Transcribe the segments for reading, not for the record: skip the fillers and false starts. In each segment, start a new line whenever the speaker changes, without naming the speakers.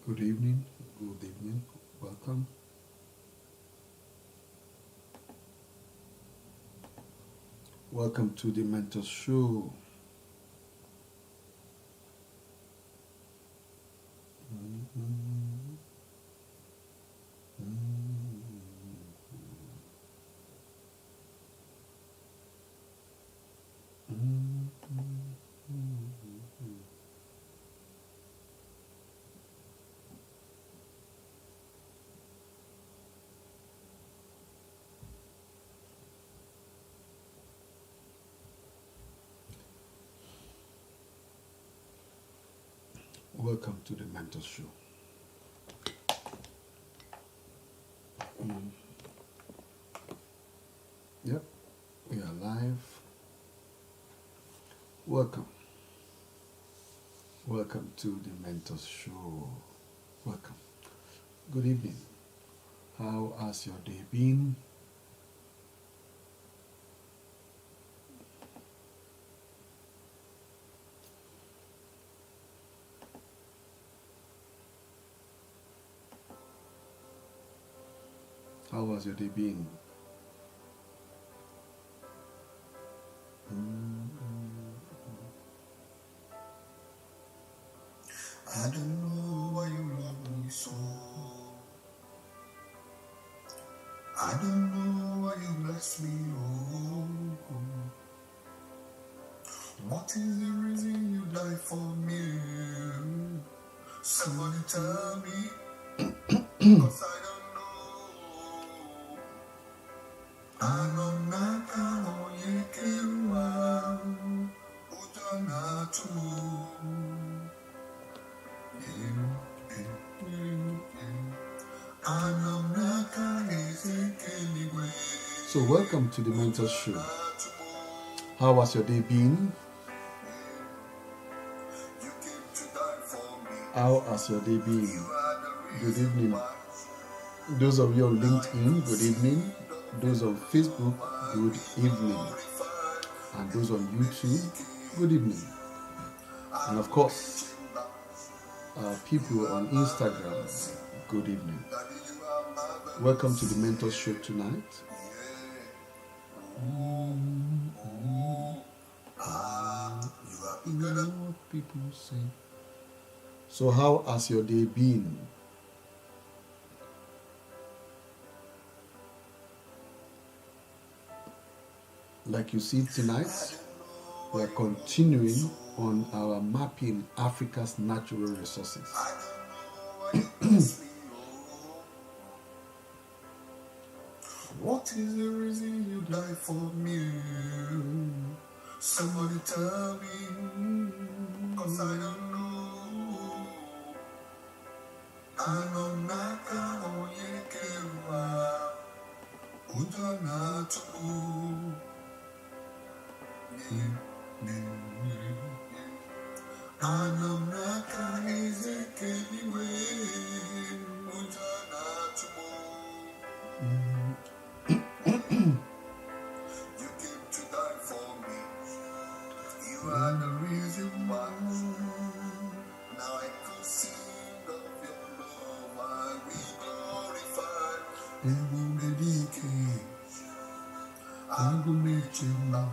Good evening, good evening, welcome. Welcome to the Mentor Show. Welcome to the Mentor Show. Yep, we are live. Welcome. Welcome to the Mentor Show. Welcome. Good evening. How has your day been? How has your day been?
I don't know why you love me so. I don't know why you bless me, oh. What is the reason you die for me? Somebody tell me, 'cause I don't know. I don't know how you came around. Udana to
So, welcome to the Mentor Show. How has your day been? How has your day been? Good evening. Those of you on LinkedIn, good evening. Those on Facebook, good evening. And those on YouTube, good evening. And of course, people on Instagram, good evening. Welcome to the Mentor Show tonight. You know what people say. So how has your day been? Like you see tonight, we are continuing on our mapping Africa's natural resources.
What is the reason you die for me? Somebody tell me, 'cause I don't know. I know naka oyekewa udana tu. I know naka ezekeliwe udana tu. You came to die for me. You are the reason why. Now I could sing of your love. I will glorify. And will dedicate. I will make you now.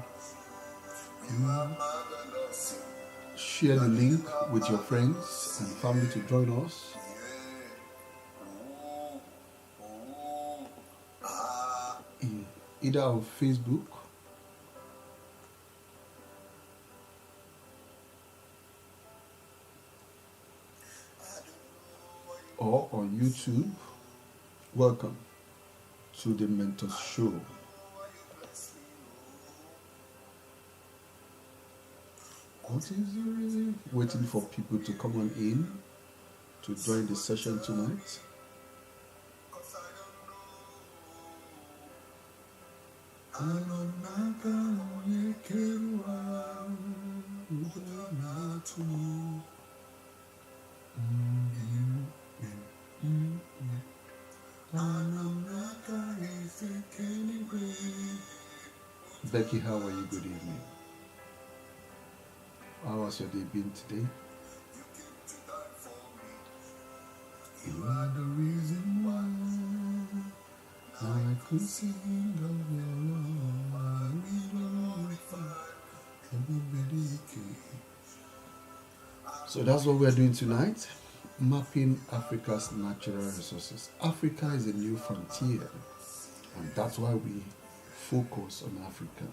You are marvelous.
Share the link with your friends and family to join us. Either on Facebook or on YouTube. Welcome to the Mentor Show. What is the reason? Waiting for people to come on in to join the session tonight. Becky, how are you? Good evening. How has your day been today? are the reason why I could sing of your love. I will glorify everybody. So that's what we're doing tonight. Mapping Africa's natural resources. Africa is a new frontier, and that's why we focus on Africa.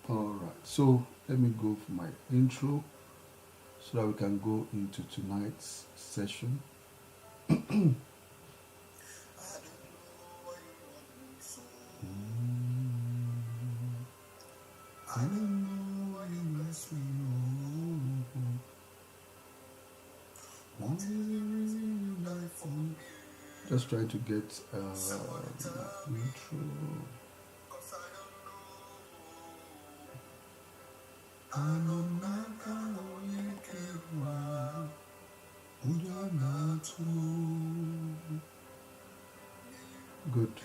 Alright, so let me go for my intro so that we can go into tonight's session. I don't know why you bless me, what is the reason you die for me? Just trying to get intro. Good.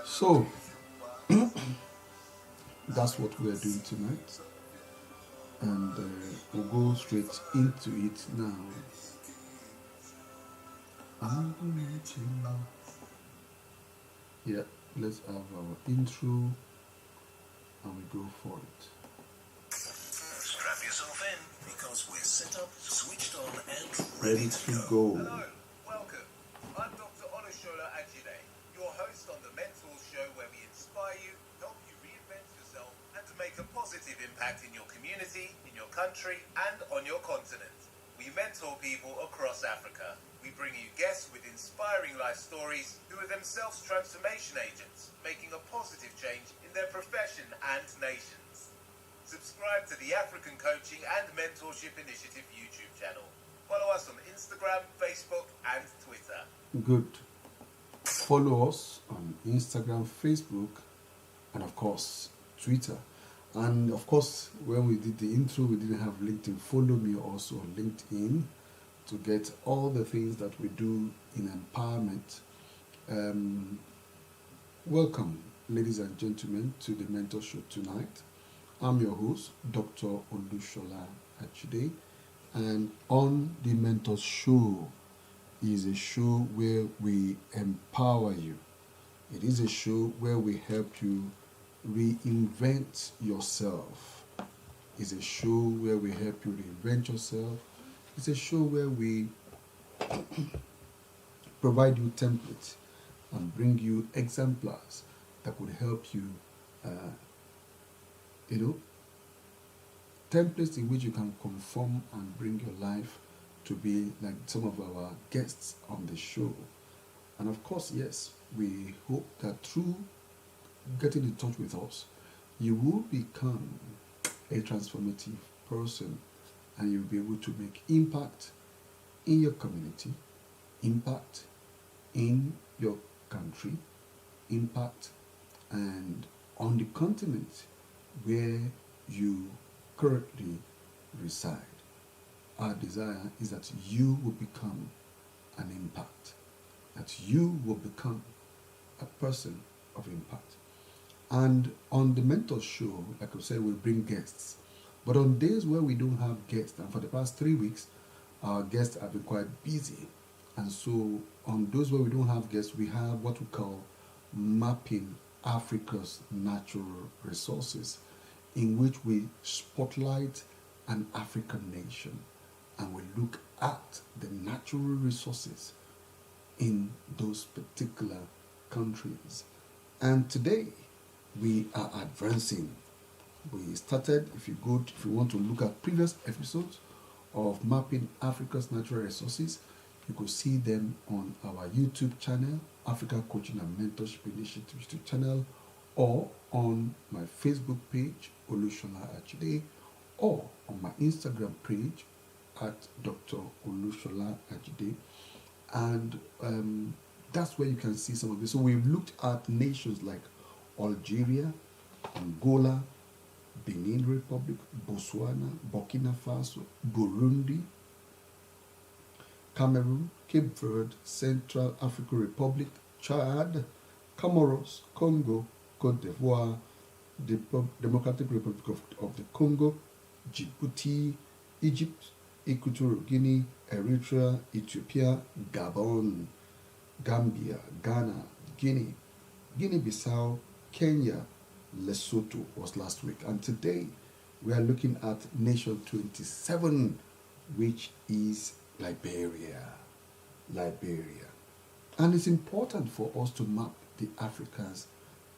So, that's what we are doing tonight. And we'll go straight into it now. Yeah, let's have our intro and we go for it.
Strap yourself in because we're set up, switched on, and
Ready to go.
Hello, welcome. I'm Dr. Olushola Ajide, your host on the Mentors Show, where we inspire you, help you reinvent yourself, and to make a positive impact in your community, in your country, and on your continent. We mentor people across Africa. We bring you guests with inspiring life stories who are themselves transformation agents, making a positive change in their profession and nations. Subscribe to the African Coaching and Mentorship Initiative YouTube channel. Follow us on Instagram, Facebook, and Twitter.
Good. Follow us on Instagram, Facebook, and of course, Twitter. And of course, when we did the intro, we didn't have LinkedIn. Follow me also on LinkedIn to get all the things that we do in empowerment. Welcome, ladies and gentlemen, to the Mentor Show tonight. I'm your host, Dr. Olushola Ajide, and on the Mentor Show is a show where we empower you. It is a show where we help you reinvent yourself. It's a show where we help you reinvent yourself. It's a show where we provide you templates and bring you exemplars that could help you, templates in which you can conform and bring your life to be like some of our guests on the show. And of course, yes, we hope that through getting in touch with us, you will become a transformative person and you'll be able to make impact in your community, impact in your country, impact and on the continent where you currently reside. Our desire is that you will become an impact, that you will become a person of impact. And on the Mentor Show, like I said, we'll bring guests. But on days where we don't have guests, and for the past 3 weeks, our guests have been quite busy. And so on those where we don't have guests, we have what we call Mapping Africa's Natural Resources, in which we spotlight an African nation and we look at the natural resources in those particular countries. And today we are advancing. We started, if you want to look at previous episodes of Mapping Africa's Natural Resources, you could see them on our YouTube channel, Africa Coaching and Mentorship Initiative YouTube channel, or on my Facebook page, Olushola Ajide, or on my Instagram page at Dr. Olushola Ajide. And that's where you can see some of this. So we've looked at nations like Algeria, Angola, Benin Republic, Botswana, Burkina Faso, Burundi, Cameroon, Cape Verde, Central African Republic, Chad, Comoros, Congo, Cote d'Ivoire, the Democratic Republic of the Congo, Djibouti, Egypt, Equatorial Guinea, Eritrea, Ethiopia, Gabon, Gambia, Ghana, Guinea, Guinea-Bissau, Kenya, Lesotho was last week. And today we are looking at nation 27, which is Liberia. Liberia. And it's important for us to map the Africa's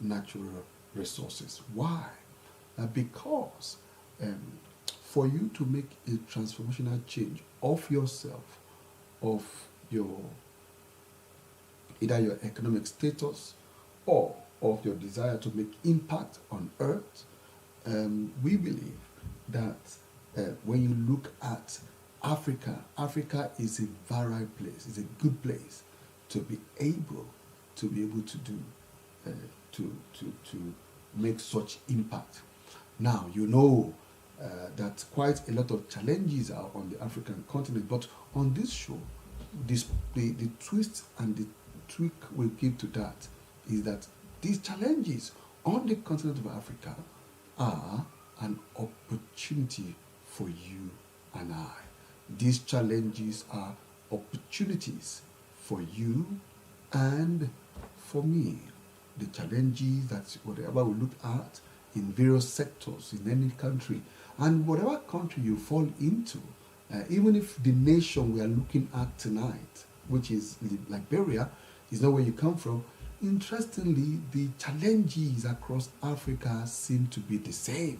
natural resources. Why? Because for you to make a transformational change of yourself, of your either your economic status or of your desire to make impact on earth, we believe that when you look at Africa, Africa is a virile place, it's a good place to be able to do to make such impact. Now you know that quite a lot of challenges are on the African continent, but on this show, the twist and the tweak we give to that is that these challenges on the continent of Africa are an opportunity for you and I. These challenges are opportunities for you and for me. The challenges that whatever we look at in various sectors in any country, and whatever country you fall into, even if the nation we are looking at tonight, which is Liberia, is not where you come from, interestingly, the challenges across Africa seem to be the same.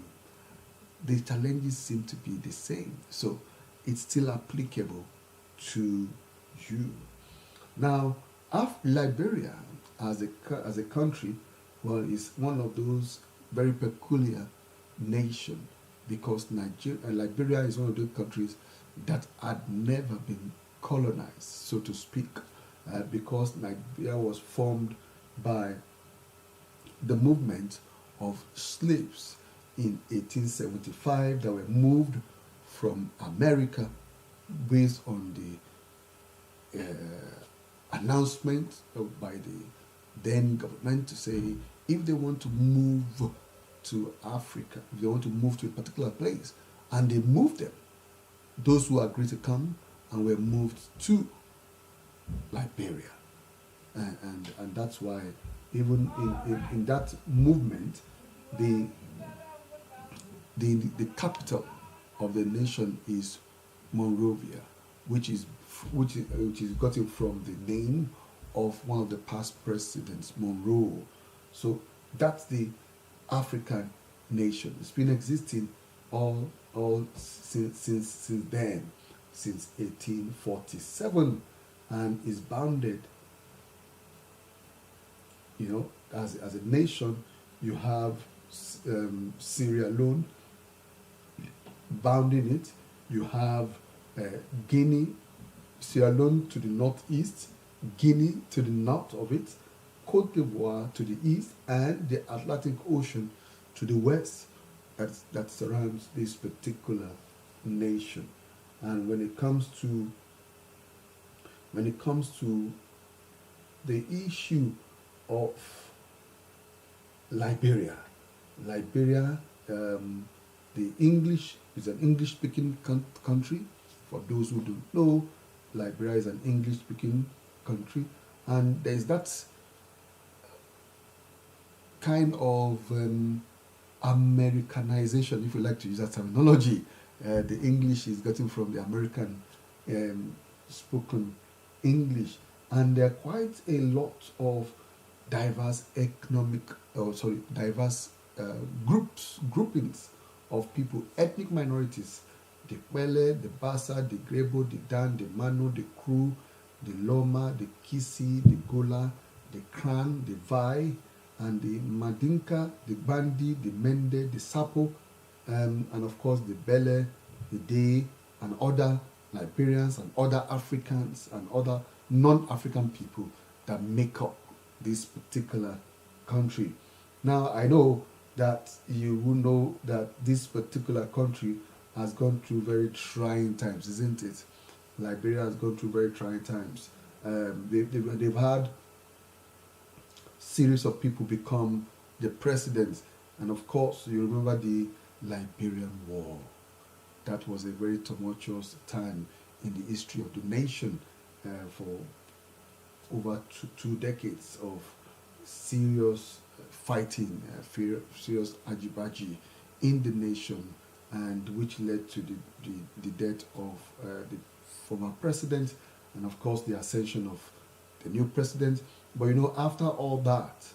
The challenges seem to be the same. So it's still applicable to you. Now, Liberia as a country, well, is one of those very peculiar nations because Liberia is one of those countries that had never been colonized, so to speak, because Liberia was formed by the movement of slaves in 1875 that were moved from America based on the announcement by the then government to say if they want to move to Africa, if they want to move to a particular place, and they moved them, those who agreed to come and were moved to Liberia. And that's why even in that movement, the capital of the nation is Monrovia, which is gotten from the name of one of the past presidents, Monroe. So that's the African nation. It's been existing all since then, since 1847, and is bounded. As a nation, you have Sierra Leone bounding it. You have Guinea, Sierra Leone to the northeast, Guinea to the north of it, Cote d'Ivoire to the east, and the Atlantic Ocean to the west that surrounds this particular nation. And when it comes to the issue of Liberia, the English is an English-speaking country. For those who don't know, Liberia is an English-speaking country, and there is that kind of Americanization, if you like to use that terminology. The English is getting from the American spoken English, and there are quite a lot of diverse groupings of people, ethnic minorities, the Kwele, the Bassa, the Grebo, the Dan, the Mano, the Kru, the Loma, the Kisi, the Gola, the Kran, the Vai, and the Madinka, the Bandi, the Mende, the Sapo, and of course the Bele, the Dey, and other Liberians and other Africans and other non-African people that make up this particular country. Now, I know that you will know that this particular country has gone through very trying times, isn't it? Liberia has gone through very trying times. They've had series of people become the presidents, and of course, you remember the Liberian War. That was a very tumultuous time in the history of the nation for over two decades of serious fighting, serious ajibaji in the nation, and which led to the death of the former president, and of course the ascension of the new president. But you know, after all that,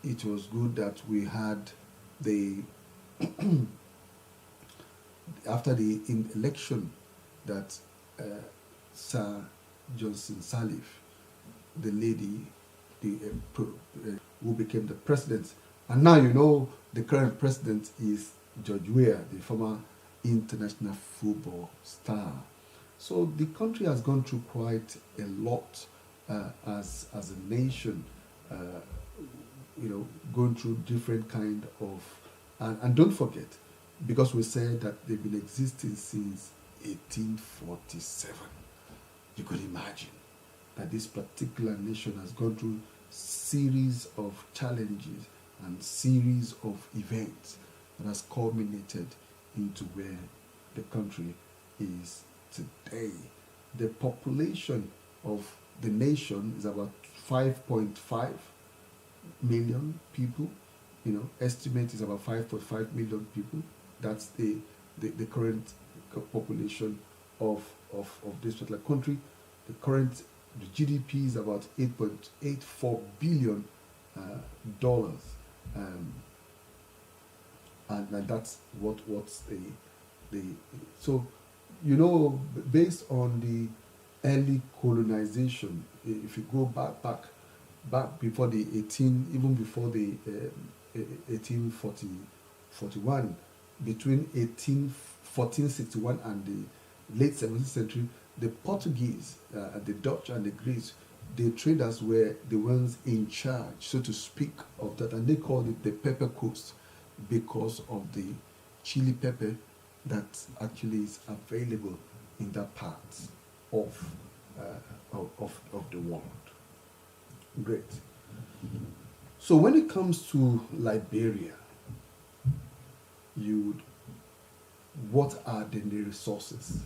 it was good that we had the after the election that Sir Johnson Sirleaf, the lady, who became the president, and now you know the current president is George Weah, the former international football star. So the country has gone through quite a lot as a nation, going through different kind of, and don't forget, because we said that they've been existing since 1847. You could imagine that this particular nation has gone through series of challenges and series of events that has culminated into where the country is today. The population of the nation is about 5.5 million people. Estimate is about 5.5 million people. That's the current population of this particular country. The GDP is about $8.84 billion, and that's what's the so based on the early colonization. If you go back before the 1841, between 1461 and the late 17th century, the Portuguese, the Dutch, and the Greeks, the traders were the ones in charge, so to speak, of that, and they called it the Pepper Coast because of the chili pepper that actually is available in that part of the world. Great. So when it comes to Liberia, what are the resources?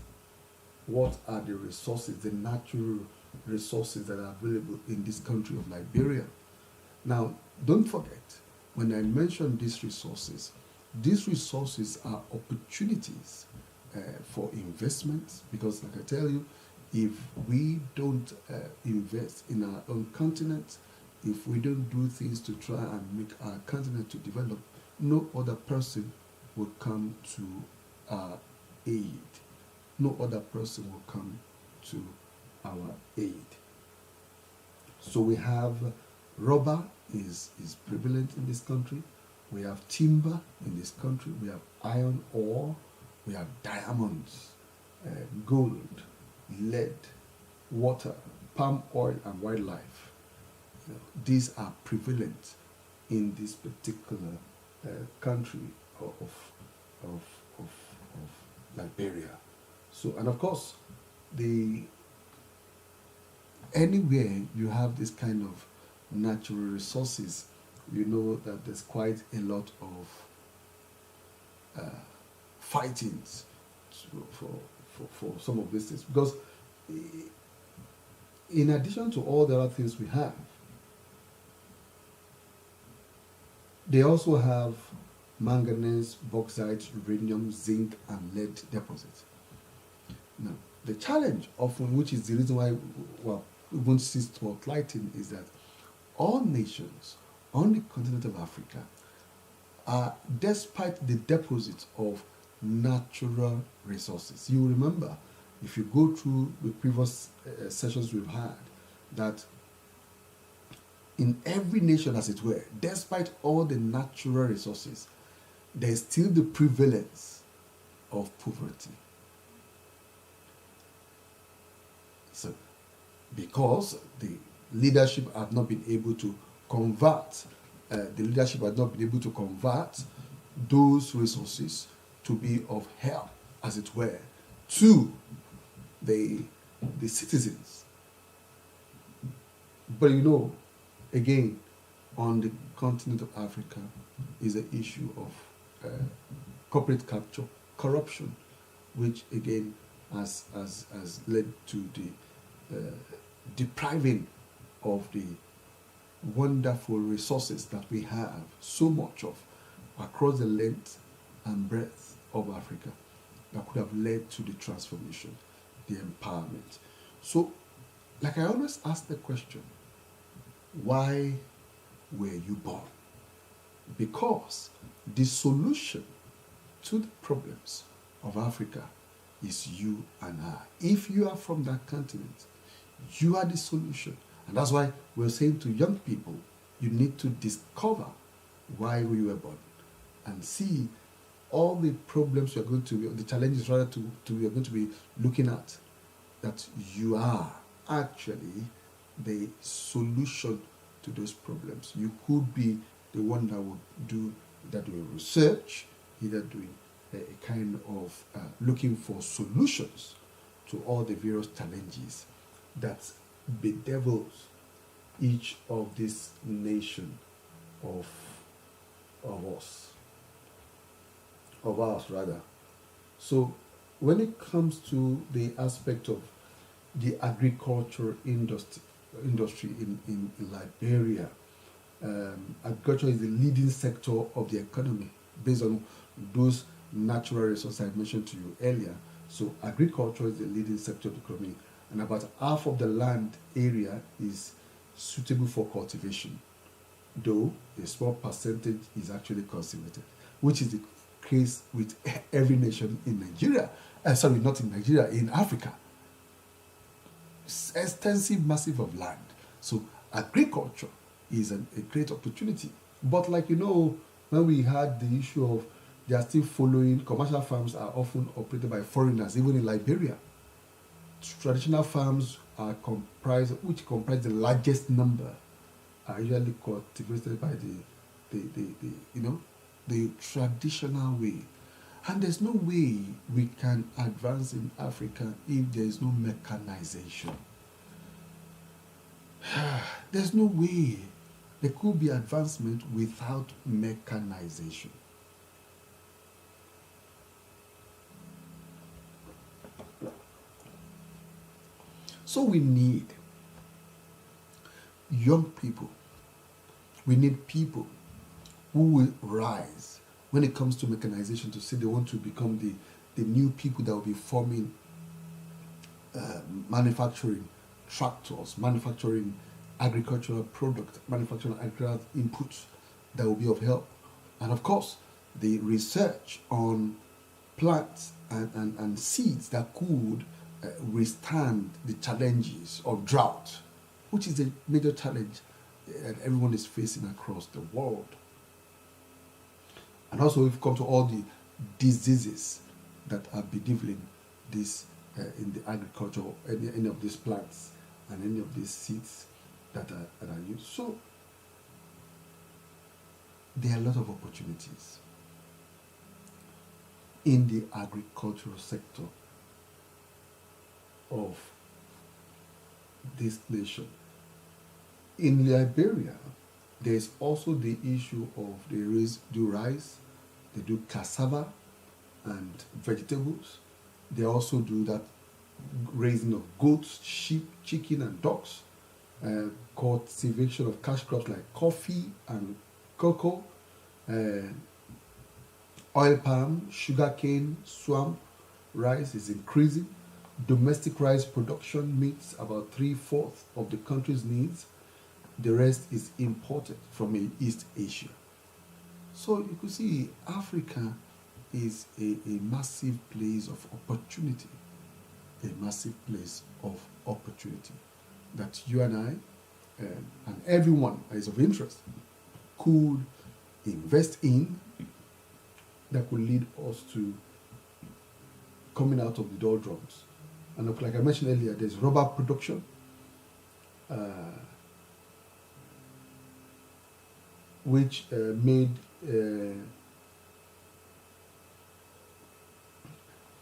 What are the resources, the natural resources that are available in this country of Liberia? Now, don't forget, when I mention these resources are opportunities for investments, because like I tell you, if we don't invest in our own continent, if we don't do things to try and make our continent to develop, no other person will come to our aid. No other person will come to our aid. So we have rubber is prevalent in this country. We have timber in this country. We have iron ore. We have diamonds, gold, lead, water, palm oil, and wildlife. These are prevalent in this particular country of Liberia. So, and of course, anywhere you have this kind of natural resources, you know that there's quite a lot of fightings for some of these things, because in addition to all the other things we have, they also have manganese, bauxite, uranium, zinc, and lead deposits. Now, the challenge often, which is the reason why we won't cease spotlighting, is that all nations on the continent of Africa are, despite the deposits of natural resources. You remember, if you go through the previous sessions we've had, that in every nation, as it were, despite all the natural resources, there is still the prevalence of poverty. So, because the leadership have not been able to convert the leadership has not been able to convert those resources to be of help, as it were, to the citizens. But again, on the continent of Africa is the issue of corporate capture, corruption, which again has led to the depriving of the wonderful resources that we have so much of across the length and breadth of Africa that could have led to the transformation, the empowerment. So, like I always ask the question, why were you born? Because the solution to the problems of Africa is you and I. If you are from that continent, you are the solution. And that's why we're saying to young people, you need to discover why you were born and see all the problems you're going to, the challenges rather you're going to be looking at, that you are actually the solution to those problems. You could be the one that would do research, either doing a kind of looking for solutions to all the various challenges that bedevils each of this nation of us rather. So when it comes to the aspect of the agriculture industry in Liberia, agriculture is the leading sector of the economy based on those natural resources I mentioned to you earlier. So agriculture is the leading sector of the economy, and about half of the land area is suitable for cultivation, though a small percentage is actually cultivated, which is the case with every nation in Nigeria. Not in Nigeria, in Africa. Extensive, massive of land. So agriculture is a great opportunity. But when we had the issue of they are still following, commercial farms are often operated by foreigners, even in Liberia. Traditional farms which comprise the largest number, are usually cultivated by the traditional way. And there's no way we can advance in Africa if there is no mechanization. There's no way there could be advancement without mechanization. So we need young people. We need people who will rise when it comes to mechanization to say they want to become the new people that will be forming manufacturing tractors, manufacturing agricultural products, manufacturing agricultural inputs that will be of help. And of course, the research on plants and seeds that could withstand the challenges of drought, which is a major challenge that everyone is facing across the world. And also we've come to all the diseases that are bedeviling this in the agriculture, any of these plants and any of these seeds that are used. So there are a lot of opportunities in the agricultural sector of this nation. In Liberia, there is also the issue of they do rice, they do cassava and vegetables. They also do that raising of goats, sheep, chicken and ducks, cultivation of cash crops like coffee and cocoa, oil palm, sugarcane, swamp, rice is increasing. Domestic rice production meets about 3/4 of the country's needs. The rest is imported from East Asia. So you could see Africa is a massive place of opportunity. A massive place of opportunity that you and I and everyone that is of interest could invest in, that could lead us to coming out of the doldrums. And like I mentioned earlier, there's rubber production, which made an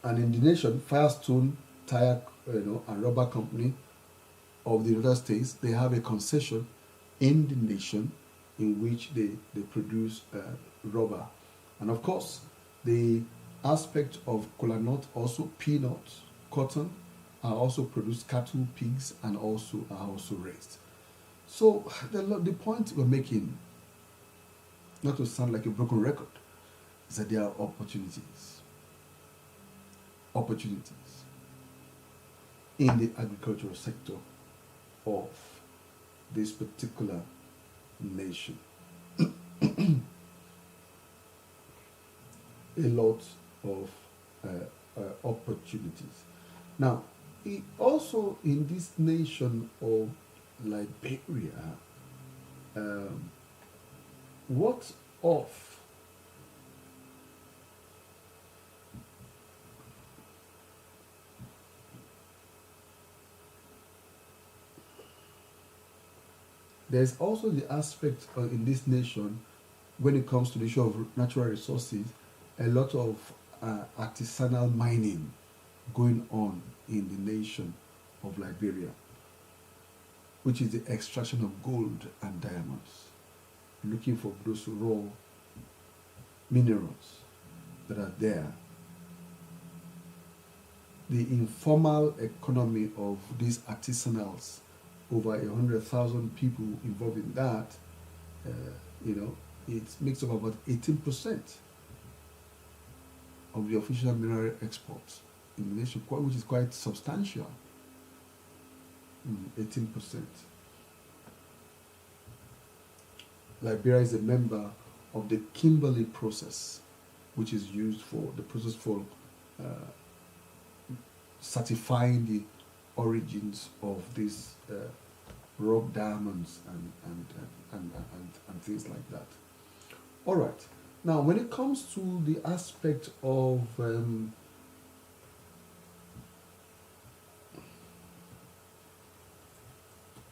Indonesian Firestone Tire and Rubber Company of the United States. They have a concession in the nation in which they produce rubber. And of course, the aspect of kola nut, also peanuts, cotton, are also produced, cattle, pigs, and also are also raised. So the point we're making, not to sound like a broken record, is that there are opportunities in the agricultural sector of this particular nation. A lot of opportunities. Now, also in this nation of Liberia, what of there's also the aspect in this nation when it comes to the issue of natural resources, a lot of artisanal mining going on in the nation of Liberia, which is the extraction of gold and diamonds, looking for those raw minerals that are there. The informal economy of these artisanals, over 100,000 people involved in that, it makes up about 18% of the official mineral exports in the nation, which is quite substantial. 18%. Liberia is a member of the Kimberley process, which is used for the process for certifying the origins of these rock diamonds and things like that. All right. Now, when it comes to the aspect of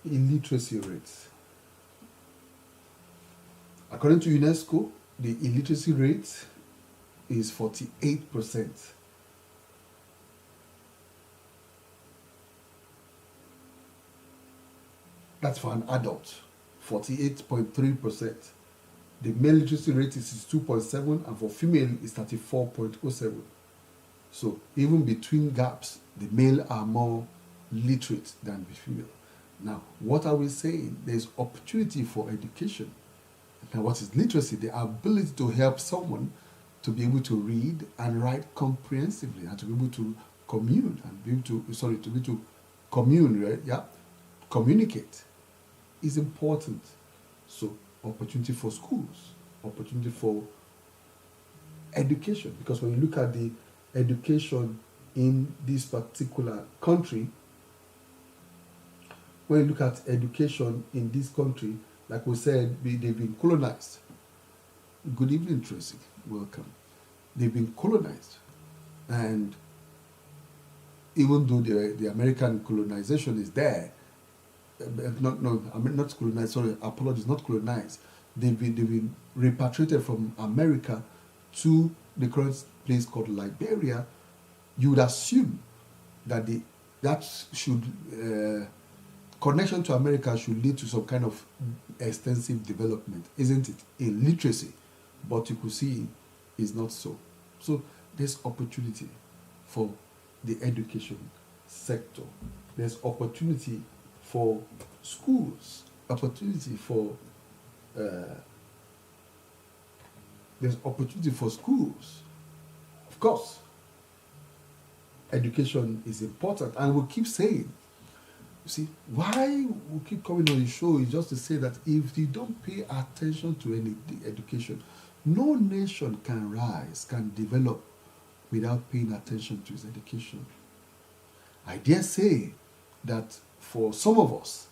illiteracy rates, according to UNESCO, the illiteracy rate is 48%. That's for an adult, 48.3%. The male literacy rate is 2.7, and for female is 34.07. So even between gaps, the male are more literate than the female. Now, what are we saying? There's opportunity for education. Now, what is literacy? The ability to help someone to be able to read and write comprehensively, and to be able to commune, and be able to commune, right? Yeah, communicate is important. So, opportunity for schools, opportunity for education, because when you look at the education in this particular country, when you look at education in this country, like we said, they've been colonized. Good evening, Tracy. Welcome. They've been colonized. And even though the American colonization is there, not colonized, sorry, apologies, not colonized. They've been repatriated from America to the current place called Liberia. You would assume that connection to America should lead to some kind of extensive development, isn't it? In literacy, but you could see it's not so. So there's opportunity for the education sector. There's opportunity for schools, opportunity for there's opportunity for schools. Of course, education is important, and we'll keep saying, you see, why we keep coming on the show is just to say that if you don't pay attention to any education, no nation can rise, can develop without paying attention to its education. I dare say that for some of us,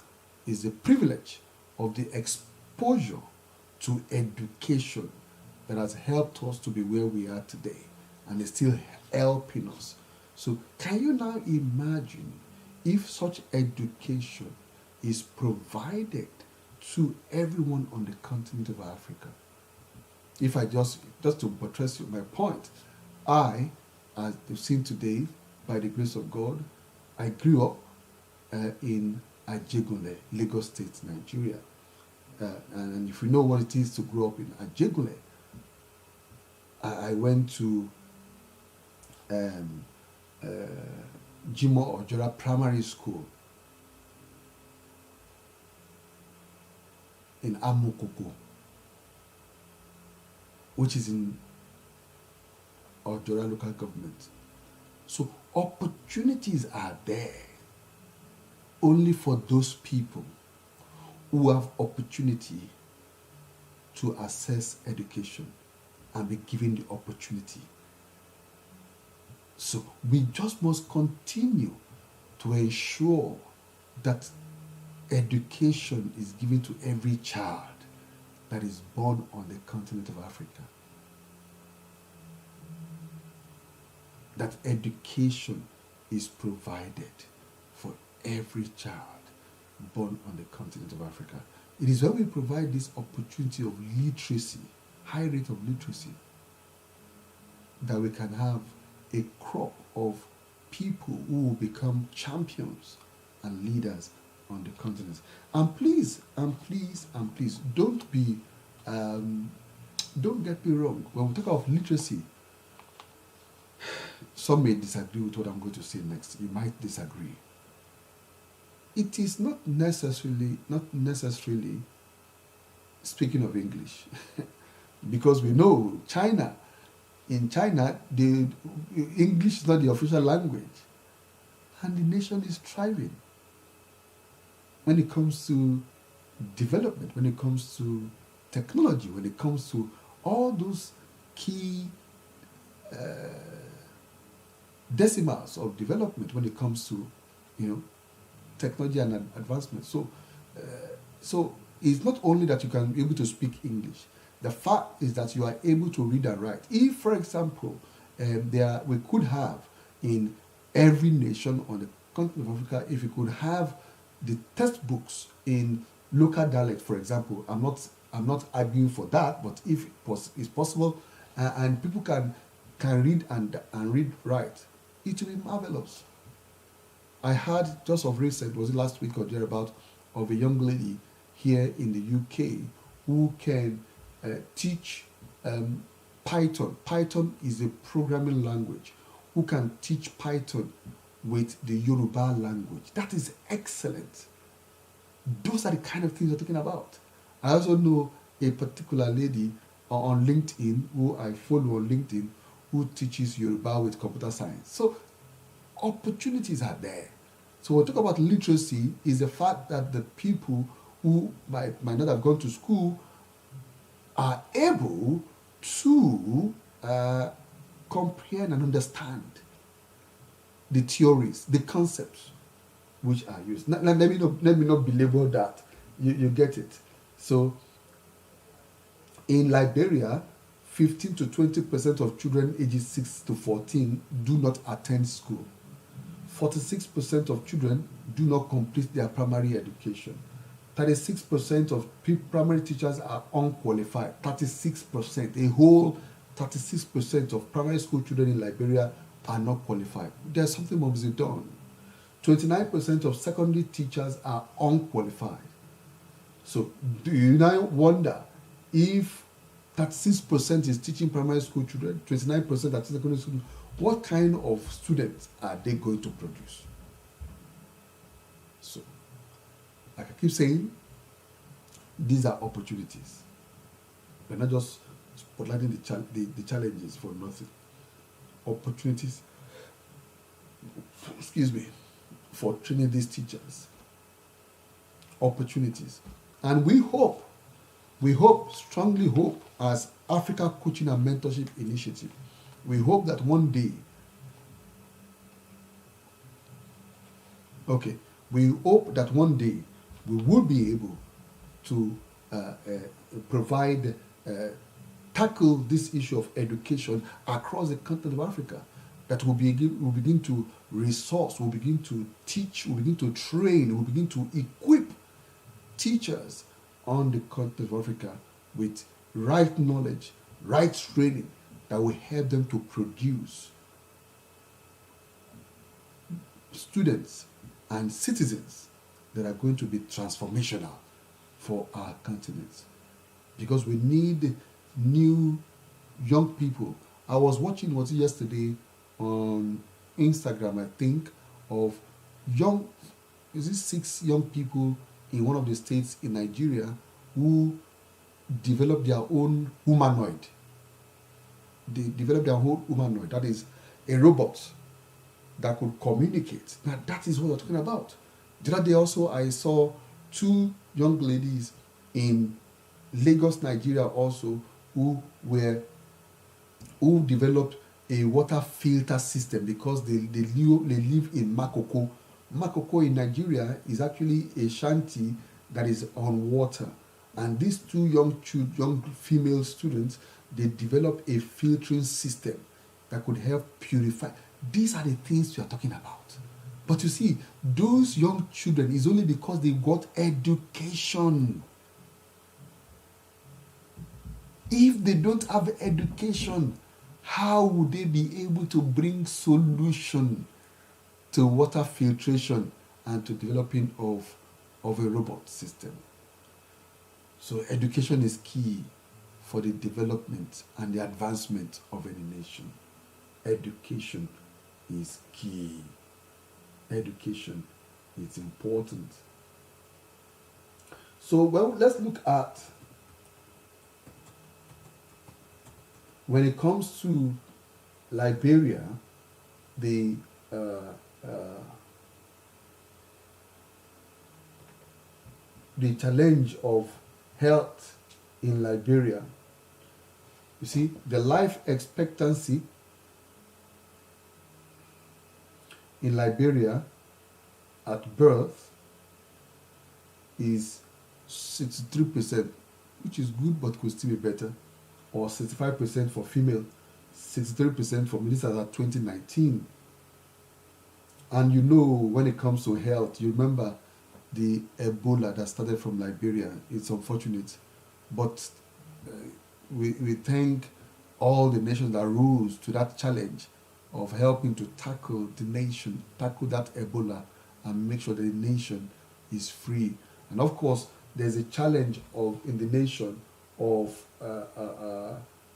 is the privilege of the exposure to education that has helped us to be where we are today, and is still helping us. So can you now imagine if such education is provided to everyone on the continent of Africa. If I just to buttress my point, I, as you've seen today, by the grace of God, I grew up in Ajegunle, Lagos State, Nigeria. And if you know what it is to grow up in Ajegunle, I went to Jimo Ojora Primary School in Amokoko, which is in Ojora local government. So opportunities are there only for those people who have opportunity to access education and be given the opportunity. So we just must continue to ensure that education is given to every child that is born on the continent of Africa. That education is provided for every child born on the continent of Africa. It is when we provide this opportunity of literacy, high rate of literacy, that we can have a crop of people who will become champions and leaders on the continent. And please, don't get me wrong. When we talk of literacy, some may disagree with what I'm going to say next. You might disagree. It is not necessarily speaking of English, because we know in China, the English is not the official language, and the nation is thriving when it comes to development, when it comes to technology, when it comes to all those key decimals of development, when it comes to technology and advancement. So it's not only that you can be able to speak English. The fact is that you are able to read and write. If, for example, we could have in every nation on the continent of Africa, if we could have the textbooks in local dialect, for example, I'm not arguing for that, but if it's possible, and people can read and write, it will be marvelous. I heard just of recent, was it last week or thereabout, of a young lady here in the UK who can teach Python. Python is a programming language. Who can teach Python with the Yoruba language? That is excellent. Those are the kind of things we're talking about. I also know a particular lady on LinkedIn, who I follow on LinkedIn, who teaches Yoruba with computer science. So opportunities are there. So when we talk about literacy, is the fact that the people who might not have gone to school are able to comprehend and understand the theories, the concepts which are used. Let me not belabor that. You get it. So in Liberia, 15 to 20% of children ages 6 to 14 do not attend school. 46% of children do not complete their primary education. 36% of primary teachers are unqualified. 36%, a whole 36% of primary school children in Liberia are not qualified. There's something must be done. 29% of secondary teachers are unqualified. So do you now wonder if 36% is teaching primary school children, 29% are teaching secondary school, what kind of students are they going to produce? So, like I keep saying, these are opportunities. We're not just spotlighting the challenges for nothing. Opportunities, for training these teachers. Opportunities. And we strongly hope, as Africa Coaching and Mentorship Initiative, we hope that one day, we will be able to tackle this issue of education across the continent of Africa, that will begin to resource, will begin to teach, will begin to train, will begin to equip teachers on the continent of Africa with right knowledge, right training that will help them to produce students and citizens that are going to be transformational for our continent. Because we need new young people. I was watching yesterday on Instagram, I think, of young, is it 6 young people in one of the states in Nigeria who developed their own humanoid. They developed their own humanoid, that is a robot that could communicate. Now that is what we're talking about. The other day also I saw 2 young ladies in Lagos, Nigeria also who developed a water filter system because they live in Makoko. Makoko in Nigeria is actually a shanty that is on water. And these 2 young female students, they developed a filtering system that could help purify. These are the things we are talking about. But you see, those young children is only because they got education. If they don't have education, how would they be able to bring solution to water filtration and to developing of a robot system? So education is key for the development and the advancement of any nation. Education is key. Education is important. So, let's look at, when it comes to Liberia, the challenge of health in Liberia. You see, the life expectancy in Liberia at birth is 63%, which is good but could still be better, or 65% for female, 63% for ministers at 2019. And you know, when it comes to health, you remember the Ebola that started from Liberia. It's unfortunate, but we thank all the nations that rose to that challenge of helping to tackle that Ebola and make sure that the nation is free. And of course, there's a challenge in the nation of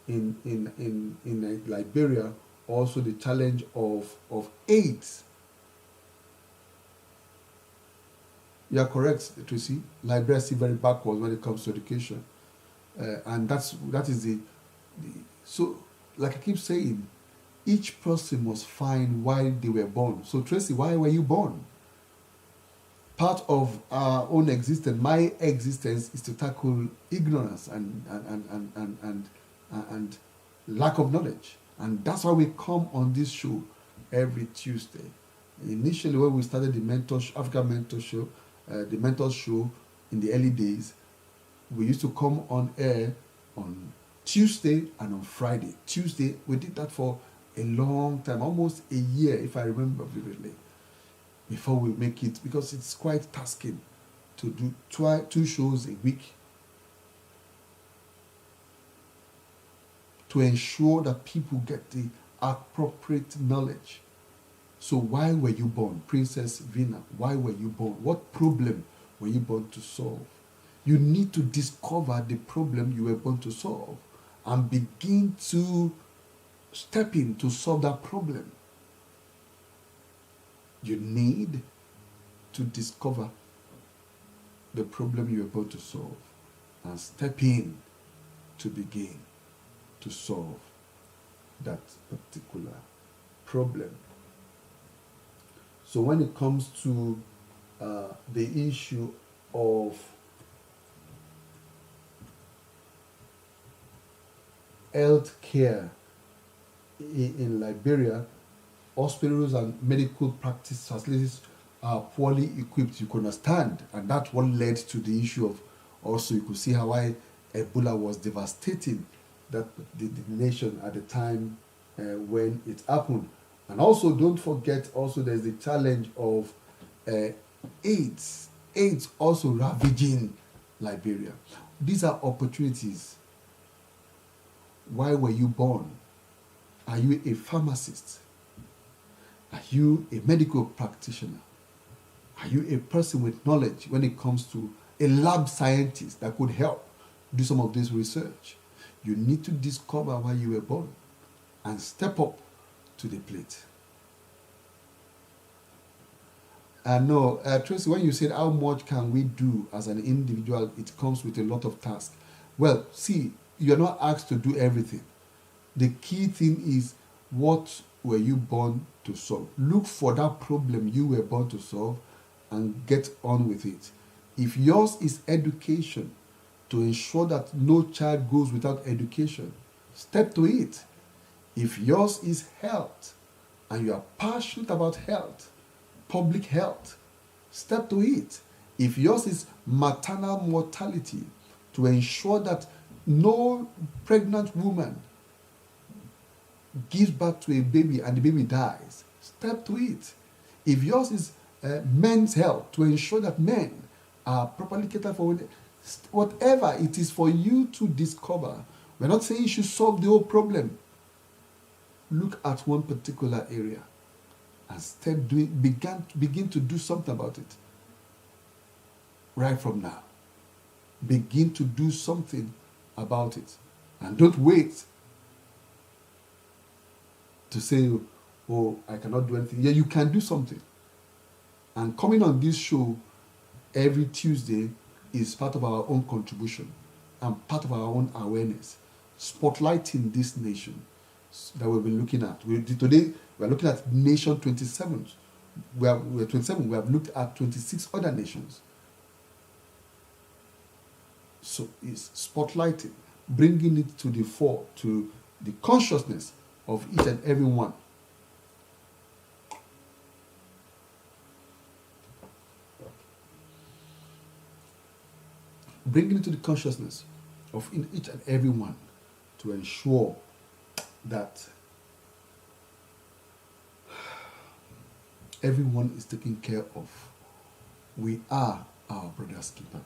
in Liberia, also the challenge of AIDS. You are correct, Tracy. Liberia is still very backwards when it comes to education, and that is the so, like I keep saying, each person must find why they were born. So Tracy, why were you born? Part of our own existence, my existence, is to tackle ignorance and lack of knowledge. And that's why we come on this show every Tuesday. Initially, when we started the Africa Mentor Show, the Mentor Show in the early days, we used to come on air on Tuesday and on Friday. Tuesday, we did that for a long time, almost a year, if I remember vividly, before we make it, because it's quite tasking to do 2 shows a week to ensure that people get the appropriate knowledge. So why were you born? Princess Vina, why were you born? What problem were you born to solve? You need to discover the problem you were born to solve and begin to step in to solve that problem. You need to discover the problem you are about to solve and step in to begin to solve that particular problem. So when it comes to the issue of health care in Liberia, hospitals and medical practice facilities are poorly equipped, you can understand. And that's what led to the issue of, also you could see how Ebola was devastating the nation at the time when it happened. And also don't forget, also there's the challenge of AIDS also ravaging Liberia. These are opportunities. Why were you born? Are you a pharmacist? Are you a medical practitioner? Are you a person with knowledge when it comes to a lab scientist that could help do some of this research? You need to discover why you were born and step up to the plate. I know, Tracy, when you said how much can we do as an individual, it comes with a lot of tasks. Well, see, you're not asked to do everything. The key thing is, what were you born to solve? Look for that problem you were born to solve and get on with it. If yours is education, to ensure that no child goes without education, step to it. If yours is health and you are passionate about health, public health, step to it. If yours is maternal mortality, to ensure that no pregnant woman gives birth to a baby and the baby dies, step to it. If yours is men's health, to ensure that men are properly catered for, whatever it is for you to discover. We're not saying you should solve the whole problem. Look at one particular area and begin to do something about it. Right from now. Begin to do something about it. And don't wait to say, oh, I cannot do anything. Yeah, you can do something. And coming on this show every Tuesday is part of our own contribution and part of our own awareness, spotlighting this nation that we've been looking at. Today, we're looking at nation 27. We're 27. We have looked at 26 other nations. So it's spotlighting, bringing it to the fore, to the consciousness of each and every one. Bringing it to the consciousness of each and every one to ensure that everyone is taken care of. We are our brother's keeper.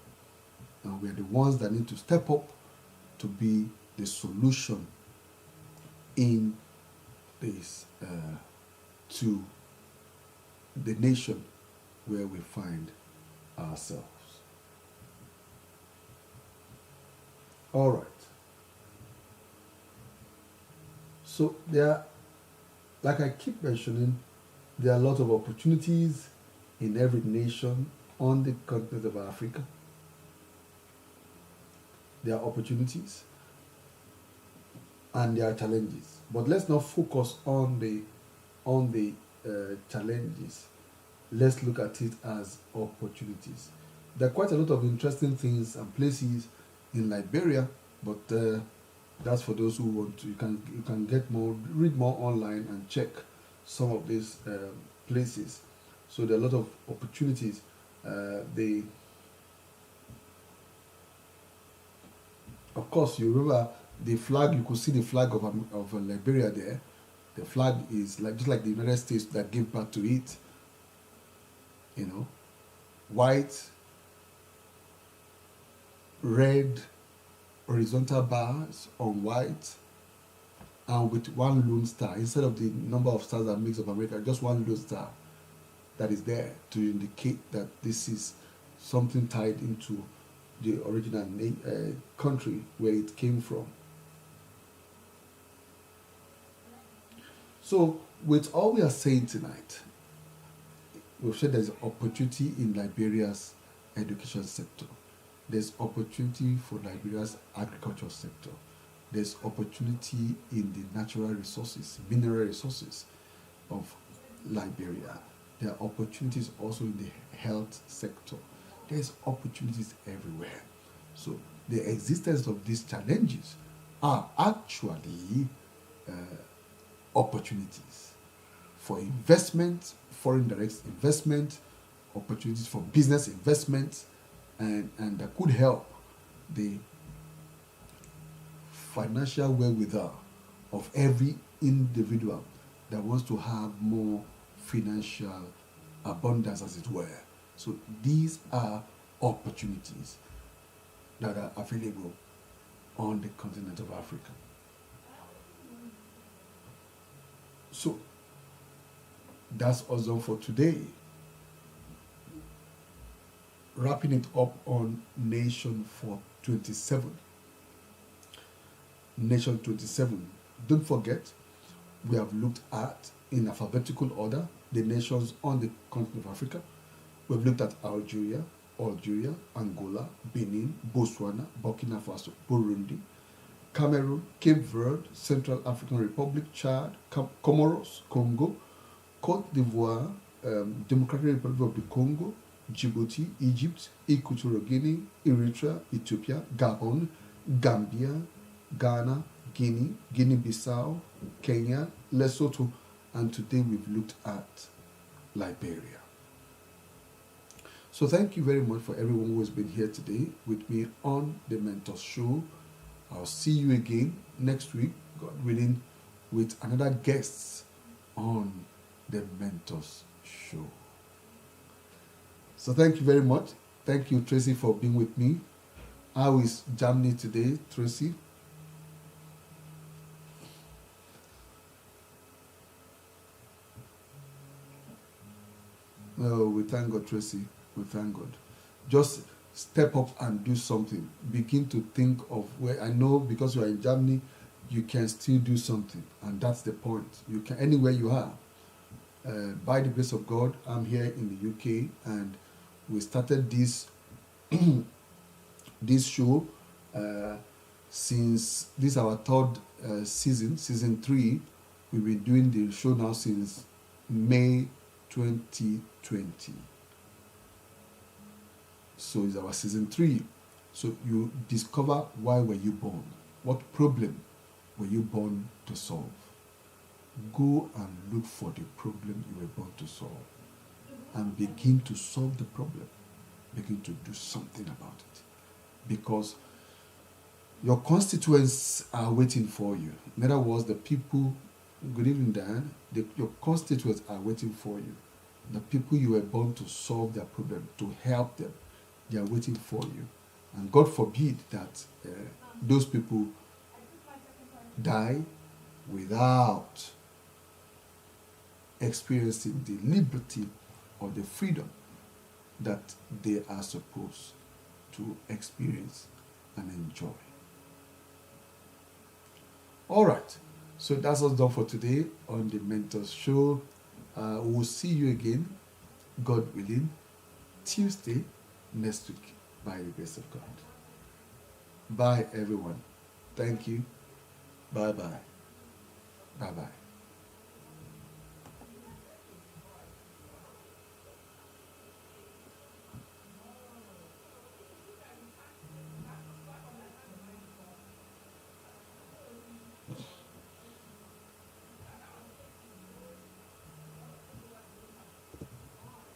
And we are the ones that need to step up to be the solution in this to the nation where we find ourselves. All right. So there, like I keep mentioning, there are a lot of opportunities in every nation on the continent of Africa. There are opportunities and there are challenges. But let's not focus on the challenges. Let's look at it as opportunities. There are quite a lot of interesting things and places in Liberia, but that's for those who want to. You can get more, read more online and check some of these places. So there are a lot of opportunities. Of course, you remember the flag. You could see the flag of Liberia there. The flag is just like the United States that gave birth to it. You know, white, red, horizontal bars on white, and with one lone star instead of the number of stars that makes of America. Just one lone star that is there to indicate that this is something tied into the original country where it came from. So, with all we are saying tonight, we've said there's opportunity in Liberia's education sector. There's opportunity for Liberia's agriculture sector. There's opportunity in the natural resources, mineral resources of Liberia. There are opportunities also in the health sector. There's opportunities everywhere. So the existence of these challenges are actually opportunities for investment, foreign direct investment, opportunities for business investment, and that could help the financial wherewithal of every individual that wants to have more financial abundance, as it were. So these are opportunities. that are available on the continent of Africa. So that's us done for today. Wrapping it up on Nation for 27. Nation 27. Don't forget, we have looked at, in alphabetical order, the nations on the continent of Africa. We've looked at Algeria, Angola, Benin, Botswana, Burkina Faso, Burundi, Cameroon, Cape Verde, Central African Republic, Chad, Comoros, Congo, Cote d'Ivoire, Democratic Republic of the Congo, Djibouti, Egypt, Equatorial Guinea, Eritrea, Ethiopia, Gabon, Gambia, Ghana, Guinea, Guinea-Bissau, Kenya, Lesotho, and today we've looked at Liberia. So thank you very much for everyone who has been here today with me on the Mentors Show. I'll see you again next week, God willing, with another guest on the Mentors Show. So thank you very much. Thank you, Tracy, for being with me. How is Germany today, Tracy? Oh, we thank God, Tracy. We thank God. Just step up and do something. Begin to think of where, I know because you are in Germany, you can still do something. And that's the point. You can, anywhere you are. By the grace of God, I'm here in the UK, and we started this this show since this is our third season 3. We've been doing the show now since May 2020. So it's our season 3. So you discover, why were you born? What problem were you born to solve? Go and look for the problem you were born to solve, and begin to solve the problem. Begin to do something about it, because your constituents are waiting for you. In other words, the people, good evening, Dan, your constituents are waiting for you. The people you were born to solve their problem, to help them, they are waiting for you. And God forbid that those people die without experiencing the liberty or the freedom that they are supposed to experience and enjoy. All right, so that's us done for today on the Mentors Show. We'll see you again, God willing, Tuesday next week, by the grace of God. Bye, everyone. Thank you. Bye-bye. Bye-bye.